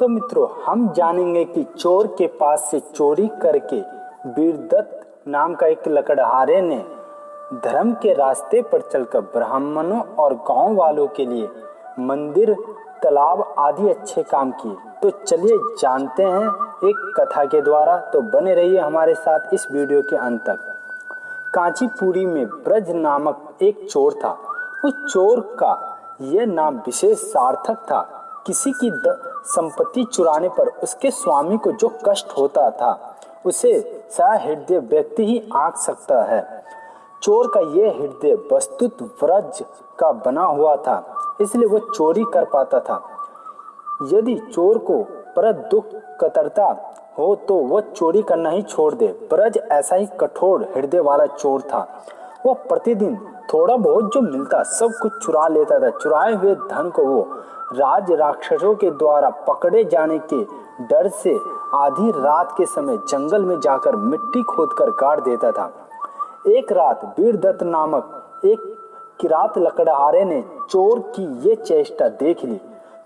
तो मित्रों, हम जानेंगे कि चोर के पास से चोरी करके वीरदत्त नाम का एक लकड़हारे ने धर्म के रास्ते पर चलकर ब्राह्मणों और गांव वालों के लिए मंदिर, तालाब आदि अच्छे काम किए। तो चलिए जानते हैं एक कथा के द्वारा। तो बने रहिए हमारे साथ इस वीडियो के अंत तक। कांचीपुरी में ब्रज नामक एक चोर था। उस चोर का यह नाम विशेष सार्थक था। किसी की संपत्ति चुराने पर उसके स्वामी को जो कष्ट होता था उसे सहृदय व्यक्ति ही आंक सकता है। चोर का यह हृदय वस्तुत व्रज का बना हुआ था, इसलिए वो चोरी कर पाता था। यदि चोर को पर दुख कतरता हो तो वह चोरी करना ही छोड़ दे। ब्रज ऐसा ही कठोर हृदय वाला चोर था। वह प्रतिदिन थोड़ा बहुत जो मिलता सब कुछ चुरा लेता था। चुराए हुए धन को वो राज राक्षसों के द्वारा पकड़े जाने के डर से आधी रात के समय जंगल में जाकर मिट्टी खोदकर गाड़ देता था। एक रात वीरदत्त नामक एक किरात लकड़हारे ने चोर की ये चेष्टा देख ली।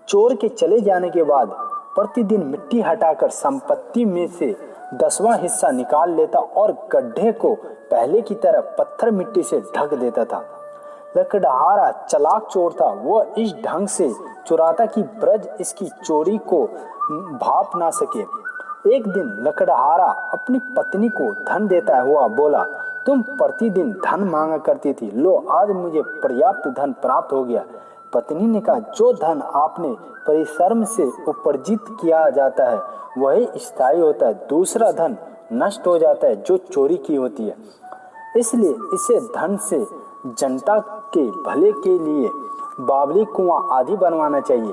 चोर के चले जाने के बाद प्रतिदिन मिट्टी हटाकर संपत्ति में से 10वां हिस्सा निकाल लेता और गड्ढे को पहले की तरह पत्थर मिट्टी से ढक देता था। लकड़हारा चालाक चोर था। वह इस ढंग से चुराता कि ब्रज इसकी चोरी को भाप ना सके। एक दिन लकड़हारा अपनी पत्नी को धन देता हुआ बोला, तुम प्रतिदिन धन मांगा करती थी, लो आज मुझे पर्याप्त धन प्राप्त हो गया। पत्नी ने कहा, जो धन आपने परिश्रम से उपार्जित किया जाता है वही स्थायी होता है, दूसरा धन नष्ट हो जाता है जो चोरी की होती है। इसलिए इसे धन से जनता के भले के लिए बावली कुआं आदि बनवाना चाहिए।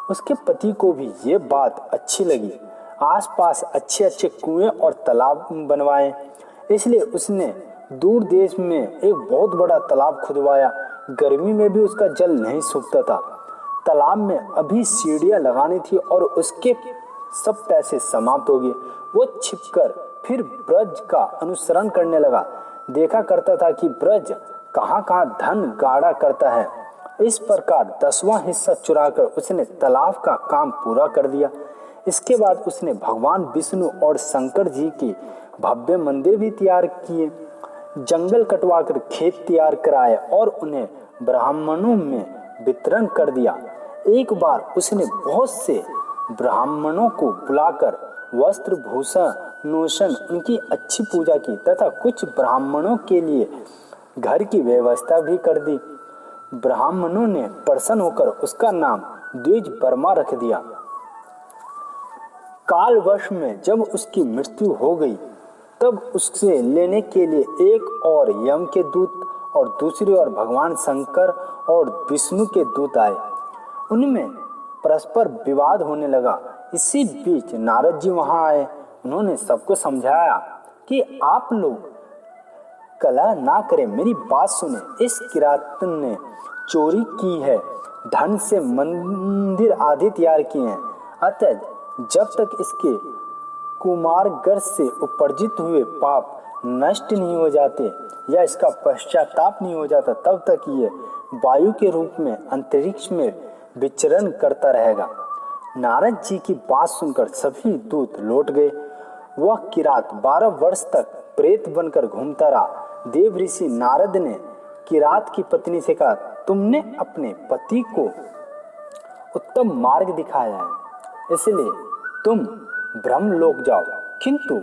उसके पति को भी ये बात अच्छी लगी। आसपास अच्छे अच्छे कुएं और तालाब बनवाए। इसलिए उसने दूर देश में एक बहुत बड़ा तालाब खुदवाया। गर्मी में भी उसका जल नहीं सूखता था। तालाब में अभी सीढ़ियां लगानी थी और उसके सब पैसे समाप्त हो गए। वो छिपकर फिर ब्रज का अनुसरण करने लगा। देखा करता था कि ब्रज कहाँ कहाँ धन गाड़ा करता है। इस प्रकार 10वां हिस्सा चुराकर उसने तालाब का काम पूरा कर दिया। इसके बाद उसने भगवान विष्णु और शंकर जी के भव्य मंदिर भी तैयार किए। जंगल कटवाकर खेत तैयार कराए और उन्हें ब्राह्मणों में वितरण कर दिया। एक बार उसने बहुत से ब्राह्मणों को बुलाकर वस्त्र भूषण नोशन उनकी अच्छी पूजा की तथा कुछ ब्राह्मणों के लिए घर की व्यवस्था भी कर दी। ब्राह्मणों ने प्रसन्न होकर उसका नाम द्विज वर्मा रख दिया। कालवश में जब उसकी मृत्यु हो गई तब उससे लेने के लिए एक और यम के दूत और दूसरी ओर भगवान शंकर और विष्णु के दूत आए। उनमें परस्पर विवाद होने लगा। इसी बीच नारद जी वहां आए। उन्होंने सबको समझाया कि आप लोग कलह ना करें, मेरी बात सुने। इस किरात ने चोरी की है, धन से मंदिर आदि तैयार किए हैं, अतः जब तक इसके कुमारगर्भ से उपार्जित हुए पाप नष्ट नहीं हो जाते या इसका पश्चाताप नहीं हो जाता तब तक ये वायु के रूप में अंतरिक्ष में विचरण करता रहेगा। नारद जी की बात सुनकर सभी दूत लौट गए। वह किरात 12 वर्ष तक प्रेत बनकर घूमता रहा। देव ऋषि नारद ने किरात की पत्नी से कहा, तुमने अपने पति को उत्तम मार्ग दिखाया है, इसलिए तुम ब्रह्मलोक जाओ। किंतु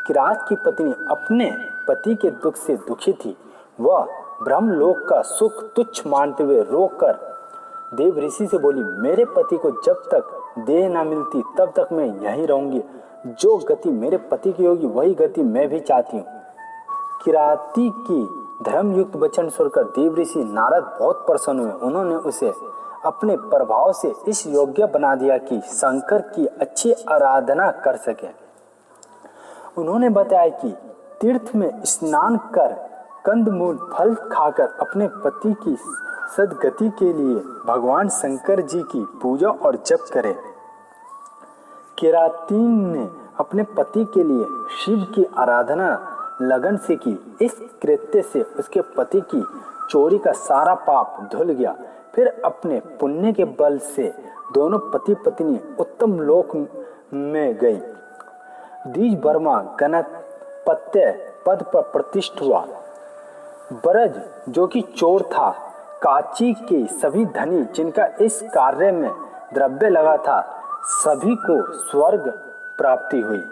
किरात की पत्नी अपने पति के दुख से दुखी थी। वह ब्रह्मलोक का सुख तुच्छ मानते हुए रोकर देव ऋषि से बोली, मेरे पति को जब तक देह ना मिलती तब तक मैं यहीं रहूंगी। जो गति मेरे पति की होगी वही गति मैं भी चाहती हूँ। किराती की धर्मयुक्त वचन सुनकर देव ऋषि नारद बहुत प्रसन्न हुए। उन्होंने उसे अपने प्रभाव से इस योग्य बना दिया कि शंकर की अच्छी आराधना कर सके। उन्होंने बताया कि तीर्थ में स्नान कर कंदमूल फल खाकर अपने पति की सदगति के लिए भगवान शंकर जी की पूजा और जप करे। केरातीन ने अपने पति के लिए शिव की आराधना लगन से की। इस कृत्य से उसके पति की चोरी का सारा पाप धुल गया। फिर अपने पुण्य के बल से दोनों पति पत्नी उत्तम लोक में गए। द्विज वर्मा गणपत्य पद पर प्रतिष्ठित हुआ। ब्रज जो कि चोर था, काची के सभी धनी जिनका इस कार्य में द्रव्य लगा था, सभी को स्वर्ग प्राप्ति हुई।